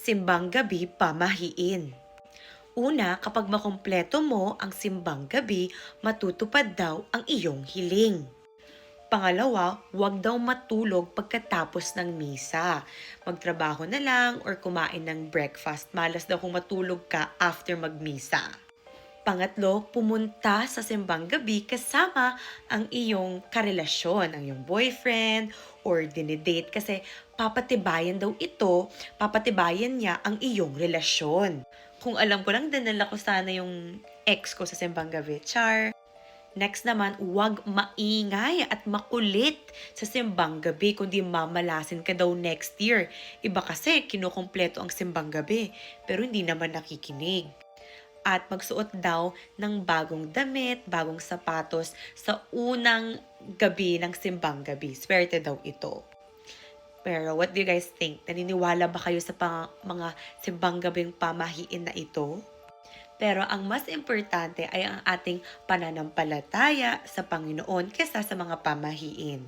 Simbang gabi pamahiin. Una, kapag makumpleto mo ang simbang gabi, matutupad daw ang iyong hiling. Pangalawa, huwag daw matulog pagkatapos ng misa. Magtrabaho na lang or kumain ng breakfast. Malas daw kung matulog ka after magmisa. Pangatlo, pumunta sa simbang gabi kasama ang iyong karelasyon, ang iyong boyfriend or dinidate kasi papatibayan niya ang iyong relasyon. Kung alam ko lang, dinala ko sana yung ex ko sa simbang gabi. Char! Next naman, huwag maingay at makulit sa simbang gabi kundi mamalasin ka daw next year. Iba kasi kinukumpleto ang simbang gabi pero hindi naman nakikinig. At magsuot daw ng bagong damit, bagong sapatos sa unang gabi ng simbang gabi. Swerte daw ito. Pero what do you guys think? Naniniwala ba kayo sa mga simbang gabing pamahiin na ito? Pero ang mas importante ay ang ating pananampalataya sa Panginoon kesa sa mga pamahiin.